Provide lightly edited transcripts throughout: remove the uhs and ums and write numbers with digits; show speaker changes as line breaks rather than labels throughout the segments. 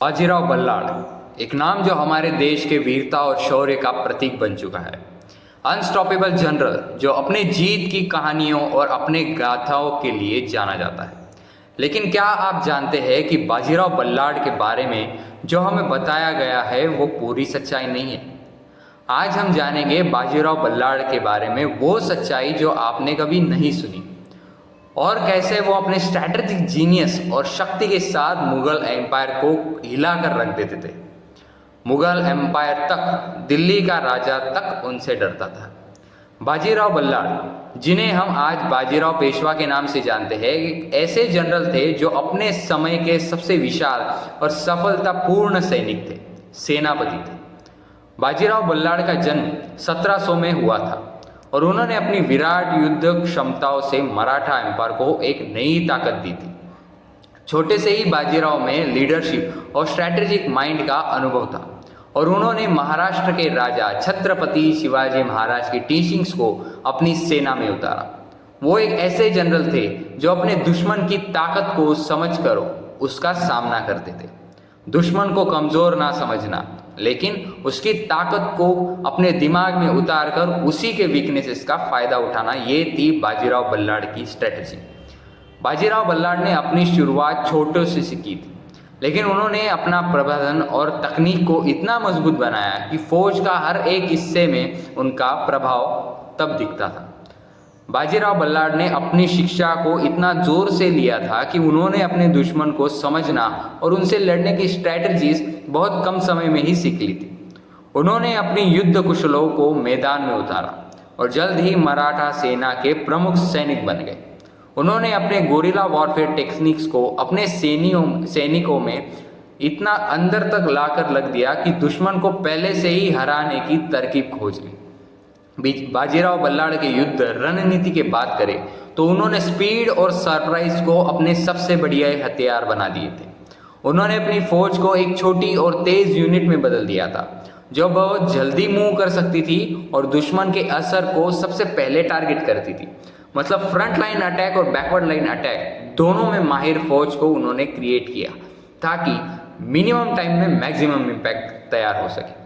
बाजीराव बल्लाड़ एक नाम जो हमारे देश के वीरता और शौर्य का प्रतीक बन चुका है। अनस्टॉपेबल जनरल जो अपने जीत की कहानियों और अपने गाथाओं के लिए जाना जाता है। लेकिन क्या आप जानते हैं कि बाजीराव बल्लाड़ के बारे में जो हमें बताया गया है वो पूरी सच्चाई नहीं है। आज हम जानेंगे बाजीराव बल्लाड़ के बारे में वो सच्चाई जो आपने कभी नहीं सुनी और कैसे वो अपने स्ट्रैटेजिक जीनियस और शक्ति के साथ मुगल एम्पायर को हिलाकर रख देते थे। मुगल एम्पायर तक, दिल्ली का राजा तक उनसे डरता था। बाजीराव बल्लाड़, जिन्हें हम आज बाजीराव पेशवा के नाम से जानते हैं, एक ऐसे जनरल थे जो अपने समय के सबसे विशाल और सफलतापूर्ण सैनिक थे, सेनापति थे। बाजीराव बल्लाड़ का जन्म 1700 में हुआ था और उन्होंने अपनी विराट युद्ध क्षमताओं से मराठा एम्पायर को एक नई ताकत दी थी। छोटे से ही बाजीराव में लीडरशिप और स्ट्रैटेजिक माइंड का अनुभव था और उन्होंने महाराष्ट्र के राजा छत्रपति शिवाजी महाराज की टीचिंग्स को अपनी सेना में उतारा। वो एक ऐसे जनरल थे जो अपने दुश्मन की ताकत को समझकर उसका सामना करते थे। दुश्मन को कमज़ोर ना समझना, लेकिन उसकी ताकत को अपने दिमाग में उतारकर उसी के वीकनेसेस का फ़ायदा उठाना, ये थी बाजीराव बल्लाड़ की स्ट्रेटजी। बाजीराव बल्लाड़ ने अपनी शुरुआत छोटे से की थी, लेकिन उन्होंने अपना प्रबंधन और तकनीक को इतना मजबूत बनाया कि फौज का हर एक हिस्से में उनका प्रभाव तब दिखता था। बाजीराव बल्लाड़ ने अपनी शिक्षा को इतना जोर से लिया था कि उन्होंने अपने दुश्मन को समझना और उनसे लड़ने की स्ट्रैटेजीज बहुत कम समय में ही सीख ली थी। उन्होंने अपनी युद्ध कुशलों को मैदान में उतारा और जल्द ही मराठा सेना के प्रमुख सैनिक बन गए। उन्होंने अपने गोरिल्ला वॉरफेयर टेक्निक्स को अपने सैनिकों में इतना अंदर तक लाकर लग दिया कि दुश्मन को पहले से ही हराने की तरकीब खोज ली। बाजीराव बल्लाड़ के युद्ध रणनीति की बात करें तो उन्होंने स्पीड और सरप्राइज को अपने सबसे बढ़िया हथियार बना दिए थे। उन्होंने अपनी फौज को एक छोटी और तेज यूनिट में बदल दिया था जो बहुत जल्दी मूव कर सकती थी और दुश्मन के असर को सबसे पहले टारगेट करती थी। मतलब फ्रंट लाइन अटैक और बैकवर्ड लाइन अटैक दोनों में माहिर फौज को उन्होंने क्रिएट किया ताकि मिनिमम टाइम में मैक्सिमम इम्पैक्ट तैयार हो सके।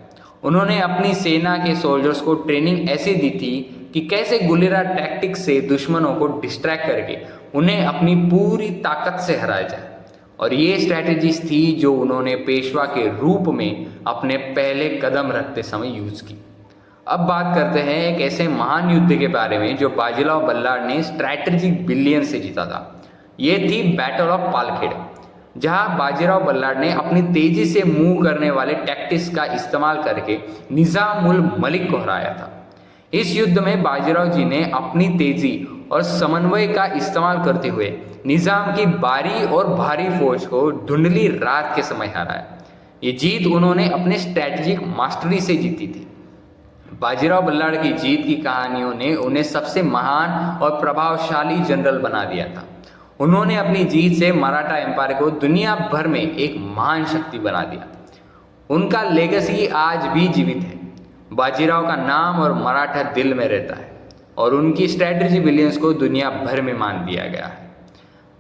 उन्होंने अपनी सेना के सोल्जर्स को ट्रेनिंग ऐसी दी थी कि कैसे गुरिल्ला टैक्टिक्स से दुश्मनों को डिस्ट्रैक्ट करके उन्हें अपनी पूरी ताकत से हराया जाए, और ये स्ट्रैटेजीज थी जो उन्होंने पेशवा के रूप में अपने पहले कदम रखते समय यूज की। अब बात करते हैं एक ऐसे महान युद्ध के बारे में जो बाजीराव बल्लाड़ ने स्ट्रैटेजिक बिलियन से जीता था। ये थी बैटल ऑफ पालखेड़, जहां बाजीराव बल्लाड़ ने अपनी तेजी से मूव करने वाले टैक्टिक्स का इस्तेमाल करके निजाम उल मलिक को हराया था। इस युद्ध में बाजीराव जी ने अपनी तेजी और समन्वय का इस्तेमाल करते हुए निजाम की बारी और भारी फौज को धुंधली रात के समय हराया। ये जीत उन्होंने अपने स्ट्रैटेजिक मास्टरी से जीती थी। बाजीराव बल्लाड़ की जीत की कहानियों ने उन्हें सबसे महान और प्रभावशाली जनरल बना दिया था। उन्होंने अपनी जीत से मराठा एम्पायर को दुनिया भर में एक महान शक्ति बना दिया। उनका लेगेसी आज भी जीवित है। बाजीराव का नाम और मराठा दिल में रहता है और उनकी स्ट्रैटेजी बिलियंस को दुनिया भर में मान दिया गया है।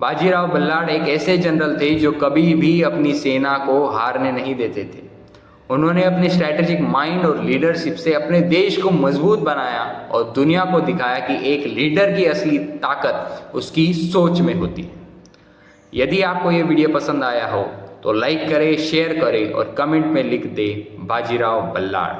बाजीराव बल्लाड़ एक ऐसे जनरल थे जो कभी भी अपनी सेना को हारने नहीं देते थे। उन्होंने अपने स्ट्रैटेजिक माइंड और लीडरशिप से अपने देश को मजबूत बनाया और दुनिया को दिखाया कि एक लीडर की असली ताकत उसकी सोच में होती है। यदि आपको ये वीडियो पसंद आया हो तो लाइक करें, शेयर करें और कमेंट में लिख दें बाजीराव बल्लाड़।